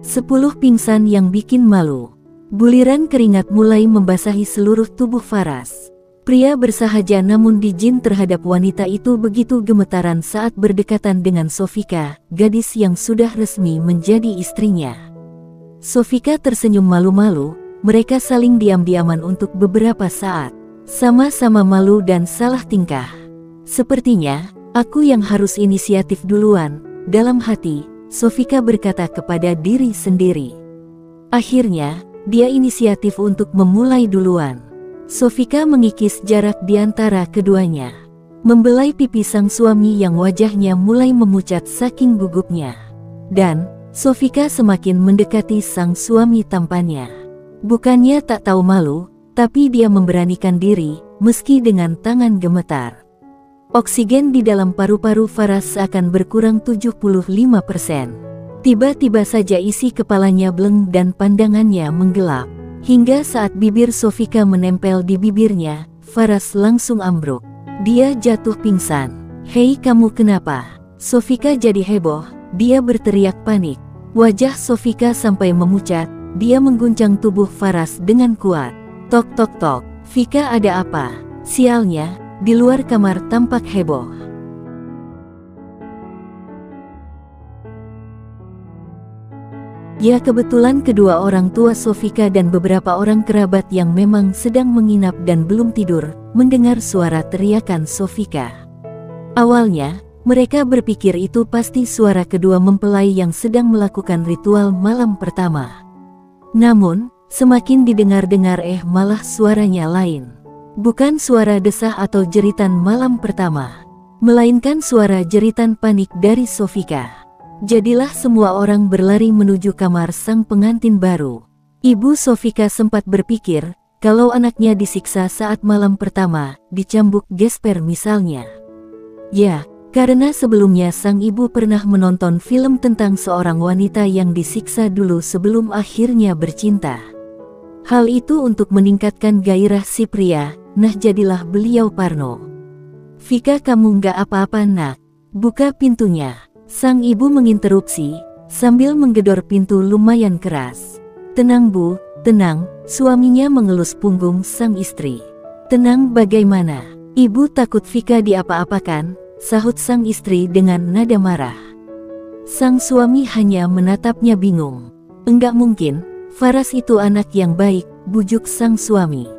Sepuluh pingsan yang bikin malu. Buliran keringat mulai membasahi seluruh tubuh Faras. Pria bersahaja namun dijin terhadap wanita itu begitu gemetaran saat berdekatan dengan Sofika, gadis yang sudah resmi menjadi istrinya. Sofika tersenyum malu-malu, mereka saling diam-diaman untuk beberapa saat. Sama-sama malu dan salah tingkah. Sepertinya, aku yang harus inisiatif duluan, dalam hati. Sofika berkata kepada diri sendiri. Akhirnya, dia inisiatif untuk memulai duluan. Sofika mengikis jarak di antara keduanya. Membelai pipi sang suami yang wajahnya mulai memucat saking gugupnya. Dan, Sofika semakin mendekati sang suami tampannya. Bukannya tak tahu malu, tapi dia memberanikan diri, meski dengan tangan gemetar. Oksigen di dalam paru-paru Faras akan berkurang 75%. Tiba-tiba saja isi kepalanya bleng dan pandangannya menggelap. Hingga saat bibir Sofika menempel di bibirnya, Faras langsung ambruk. Dia jatuh pingsan. "Hei, kamu kenapa?" Sofika jadi heboh, dia berteriak panik. Wajah Sofika sampai memucat, dia mengguncang tubuh Faras dengan kuat. "Tok tok tok, Vika, ada apa?" Sialnya, di luar kamar tampak heboh. Ya, kebetulan kedua orang tua Sofika dan beberapa orang kerabat yang memang sedang menginap dan belum tidur, mendengar suara teriakan Sofika. Awalnya, mereka berpikir itu pasti suara kedua mempelai yang sedang melakukan ritual malam pertama. Namun, semakin didengar-dengar malah suaranya lain. Bukan suara desah atau jeritan malam pertama, melainkan suara jeritan panik dari Sofika. Jadilah semua orang berlari menuju kamar sang pengantin baru. Ibu Sofika sempat berpikir, kalau anaknya disiksa saat malam pertama, dicambuk gesper misalnya. Ya, karena sebelumnya sang ibu pernah menonton film tentang seorang wanita yang disiksa dulu sebelum akhirnya bercinta. Hal itu untuk meningkatkan gairah si pria. Nah, jadilah beliau parno. "Vika, kamu nggak apa-apa nak? Buka pintunya." Sang ibu menginterupsi, sambil menggedor pintu lumayan keras. "Tenang bu, tenang," suaminya mengelus punggung sang istri. "Tenang bagaimana? Ibu takut Vika diapa-apakan," sahut sang istri dengan nada marah. Sang suami hanya menatapnya bingung. "Enggak mungkin, Faras itu anak yang baik," bujuk sang suami.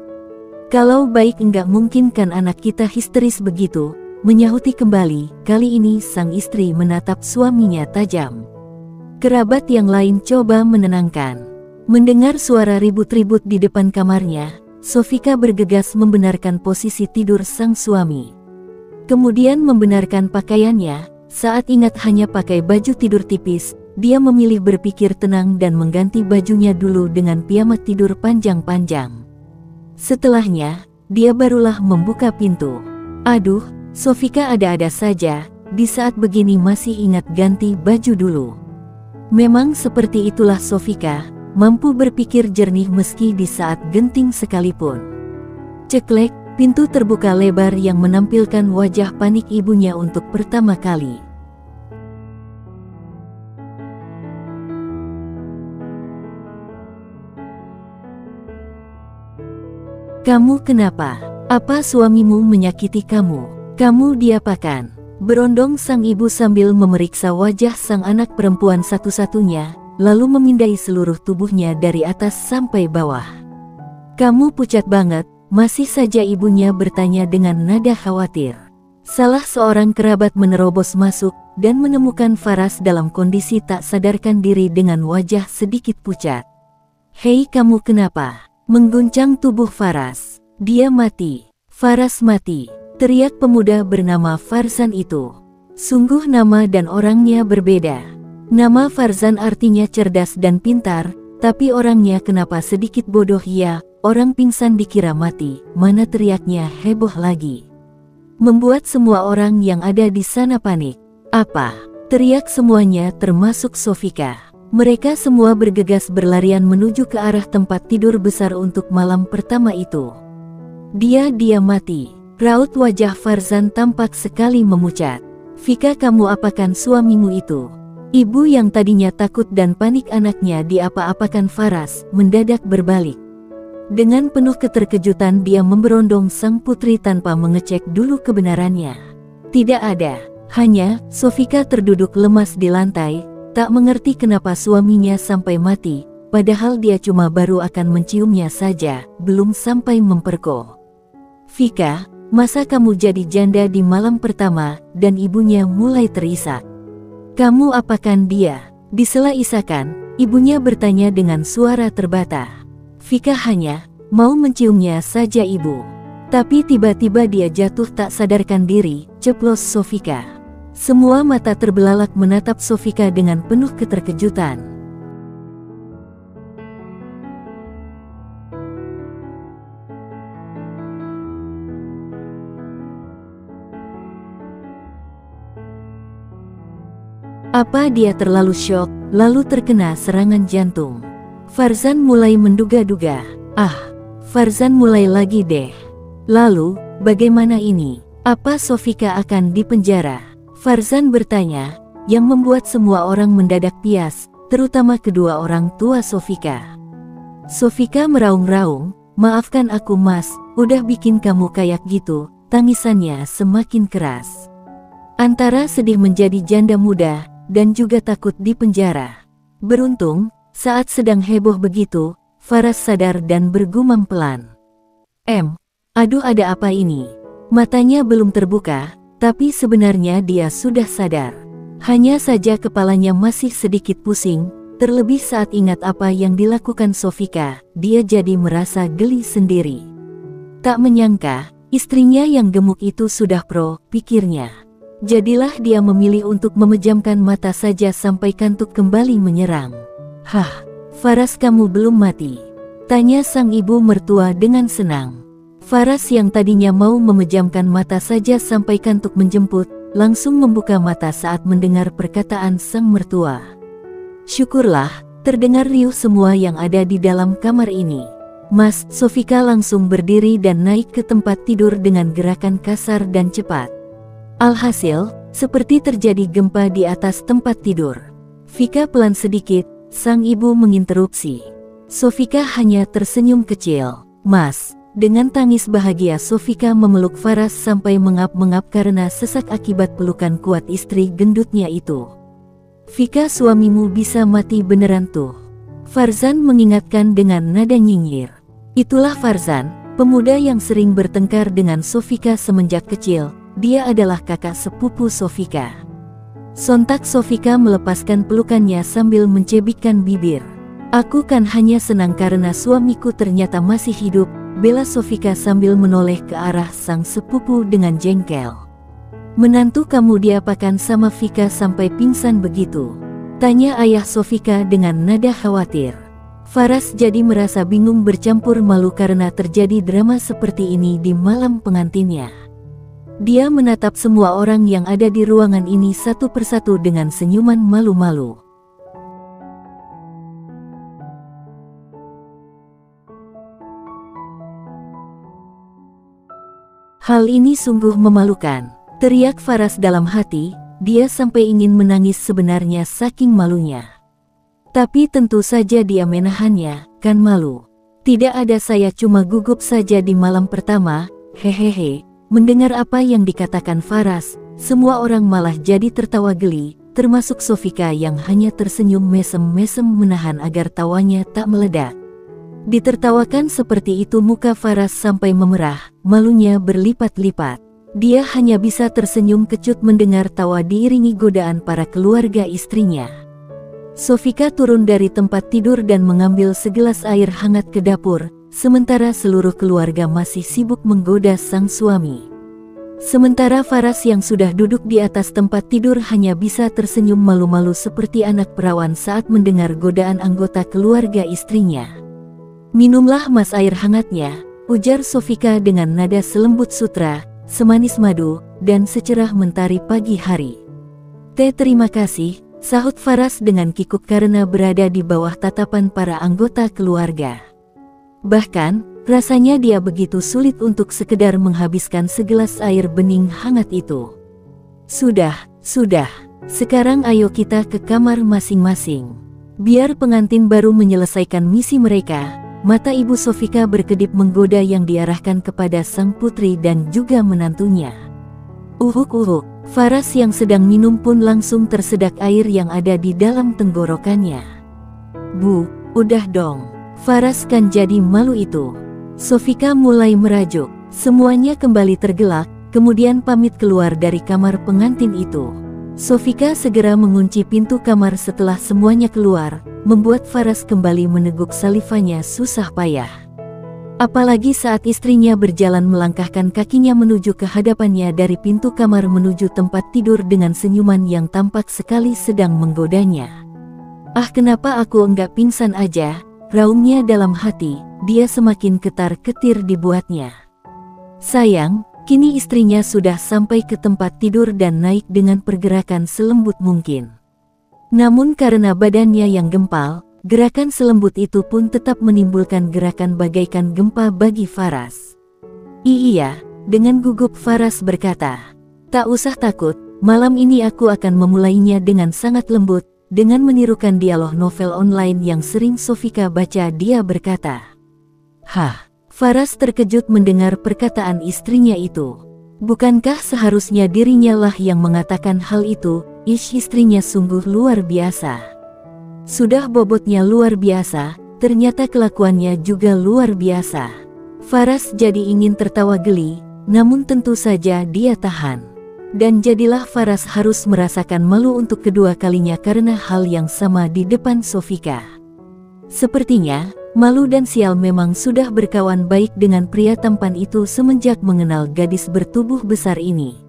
"Kalau baik enggak mungkin kan anak kita histeris begitu," menyahuti kembali. Kali ini sang istri menatap suaminya tajam. Kerabat yang lain coba menenangkan. Mendengar suara ribut-ribut di depan kamarnya, Sofika bergegas membenarkan posisi tidur sang suami. Kemudian membenarkan pakaiannya. Saat ingat hanya pakai baju tidur tipis, dia memilih berpikir tenang dan mengganti bajunya dulu dengan piyama tidur panjang-panjang. Setelahnya, dia barulah membuka pintu. "Aduh, Sofika, ada-ada saja, di saat begini masih ingat ganti baju dulu." Memang seperti itulah Sofika, mampu berpikir jernih meski di saat genting sekalipun. Ceklek, pintu terbuka lebar yang menampilkan wajah panik ibunya untuk pertama kali. "Kamu kenapa? Apa suamimu menyakiti kamu? Kamu diapakan?" berondong sang ibu sambil memeriksa wajah sang anak perempuan satu-satunya, lalu memindai seluruh tubuhnya dari atas sampai bawah. "Kamu pucat banget," masih saja ibunya bertanya dengan nada khawatir. Salah seorang kerabat menerobos masuk dan menemukan Faras dalam kondisi tak sadarkan diri dengan wajah sedikit pucat. "Hei, kamu kenapa?" mengguncang tubuh Faras. "Dia mati. Faras mati," teriak pemuda bernama Farzan itu. Sungguh nama dan orangnya berbeda. Nama Farzan artinya cerdas dan pintar, tapi orangnya kenapa sedikit bodoh ya. Orang pingsan dikira mati, mana teriaknya heboh lagi. Membuat semua orang yang ada di sana panik. "Apa?" teriak semuanya termasuk Sofika. Mereka semua bergegas berlarian menuju ke arah tempat tidur besar untuk malam pertama itu. Dia mati. Raut wajah Farzan tampak sekali memucat. Vika, kamu apakan suamimu itu? Ibu yang tadinya takut dan panik anaknya diapa-apakan Faras, mendadak berbalik. Dengan penuh keterkejutan dia memberondong sang putri tanpa mengecek dulu kebenarannya. Tidak ada. Hanya, Sofika terduduk lemas di lantai, tak mengerti kenapa suaminya sampai mati, padahal dia cuma baru akan menciumnya saja, belum sampai memperkosa. Vika, masa kamu jadi janda di malam pertama? Dan ibunya mulai terisak. Kamu apakan dia? Disela isakan, ibunya bertanya dengan suara terbata. Vika hanya mau menciumnya saja ibu. Tapi tiba-tiba dia jatuh tak sadarkan diri, ceplos Sofika. Semua mata terbelalak menatap Sofika dengan penuh keterkejutan. Apa dia terlalu syok, lalu terkena serangan jantung? Farzan mulai menduga-duga. Farzan mulai lagi deh. Lalu, bagaimana ini? Apa Sofika akan dipenjara? Farzan bertanya, yang membuat semua orang mendadak pias, terutama kedua orang tua Sofika. Sofika meraung-raung, maafkan aku mas, udah bikin kamu kayak gitu. Tangisannya semakin keras. Antara sedih menjadi janda muda, dan juga takut dipenjara. Beruntung, saat sedang heboh begitu, Faras sadar dan bergumam pelan. Aduh, ada apa ini? Matanya belum terbuka, tapi sebenarnya dia sudah sadar. Hanya saja kepalanya masih sedikit pusing, terlebih saat ingat apa yang dilakukan Sofika, dia jadi merasa geli sendiri. Tak menyangka, istrinya yang gemuk itu sudah pikirnya. Jadilah dia memilih untuk memejamkan mata saja sampai kantuk kembali menyerang. Faras, kamu belum mati? Tanya sang ibu mertua dengan senang. Faras yang tadinya mau memejamkan mata saja sampai kantuk menjemput, langsung membuka mata saat mendengar perkataan sang mertua. Syukurlah, terdengar riuh semua yang ada di dalam kamar ini. Mas, Sofika langsung berdiri dan naik ke tempat tidur dengan gerakan kasar dan cepat. Alhasil, seperti terjadi gempa di atas tempat tidur. Vika pelan sedikit, sang ibu menginterupsi. Sofika hanya tersenyum kecil. Mas. Dengan tangis bahagia Sofika memeluk Faras sampai mengap-mengap karena sesak akibat pelukan kuat istri gendutnya itu. Vika, suamimu bisa mati beneran tuh. Farzan mengingatkan dengan nada nyinyir. Itulah Farzan, pemuda yang sering bertengkar dengan Sofika semenjak kecil. Dia adalah kakak sepupu Sofika. Sontak Sofika melepaskan pelukannya sambil mencebikkan bibir. Aku kan hanya senang karena suamiku ternyata masih hidup, bela Sofika sambil menoleh ke arah sang sepupu dengan jengkel. Menantu kamu diapakan sama Vika sampai pingsan begitu? Tanya ayah Sofika dengan nada khawatir. Faras jadi merasa bingung bercampur malu karena terjadi drama seperti ini di malam pengantinnya. Dia menatap semua orang yang ada di ruangan ini satu persatu dengan senyuman malu-malu. Hal ini sungguh memalukan, teriak Faras dalam hati, dia sampai ingin menangis sebenarnya saking malunya. Tapi tentu saja dia menahannya, kan malu. Tidak ada, saya cuma gugup saja di malam pertama, hehehe. Mendengar apa yang dikatakan Faras, semua orang malah jadi tertawa geli, termasuk Sofika yang hanya tersenyum mesem-mesem menahan agar tawanya tak meledak. Ditertawakan seperti itu muka Faras sampai memerah, malunya berlipat-lipat. Dia hanya bisa tersenyum kecut mendengar tawa diiringi godaan para keluarga istrinya. Sofika turun dari tempat tidur dan mengambil segelas air hangat ke dapur, sementara seluruh keluarga masih sibuk menggoda sang suami. Sementara Faras yang sudah duduk di atas tempat tidur hanya bisa tersenyum malu-malu seperti anak perawan saat mendengar godaan anggota keluarga istrinya. Minumlah mas air hangatnya, ujar Sofika dengan nada selembut sutra, semanis madu, dan secerah mentari pagi hari. Terima kasih, sahut Faras dengan kikuk karena berada di bawah tatapan para anggota keluarga. Bahkan, rasanya dia begitu sulit untuk sekedar menghabiskan segelas air bening hangat itu. Sudah, sekarang ayo kita ke kamar masing-masing. Biar pengantin baru menyelesaikan misi mereka. Mata Ibu Sofika berkedip menggoda yang diarahkan kepada sang putri dan juga menantunya. Uhuk, Faras yang sedang minum pun langsung tersedak air yang ada di dalam tenggorokannya. Bu, udah dong. Faras kan jadi malu itu. Sofika mulai merajuk. Semuanya kembali tergelak, kemudian pamit keluar dari kamar pengantin itu. Sofika segera mengunci pintu kamar setelah semuanya keluar, membuat Faras kembali meneguk salivanya susah payah. Apalagi saat istrinya berjalan melangkahkan kakinya menuju ke hadapannya dari pintu kamar menuju tempat tidur dengan senyuman yang tampak sekali sedang menggodanya. Ah, kenapa aku enggak pingsan aja, raungnya dalam hati, dia semakin ketar-ketir dibuatnya. Sayang, kini istrinya sudah sampai ke tempat tidur dan naik dengan pergerakan selembut mungkin. Namun karena badannya yang gempal, gerakan selembut itu pun tetap menimbulkan gerakan bagaikan gempa bagi Faras. Iya, dengan gugup Faras berkata, tak usah takut, malam ini aku akan memulainya dengan sangat lembut, dengan menirukan dialog novel online yang sering Sofika baca. Dia berkata, "Hah?" Faras terkejut mendengar perkataan istrinya itu. Bukankah seharusnya dirinya lah yang mengatakan hal itu? Istrinya sungguh luar biasa. Sudah bobotnya luar biasa, ternyata kelakuannya juga luar biasa. Faras jadi ingin tertawa geli, namun tentu saja dia tahan. Dan jadilah Faras harus merasakan malu untuk kedua kalinya karena hal yang sama di depan Sofika. Sepertinya, malu dan sial memang sudah berkawan baik dengan pria tampan itu semenjak mengenal gadis bertubuh besar ini.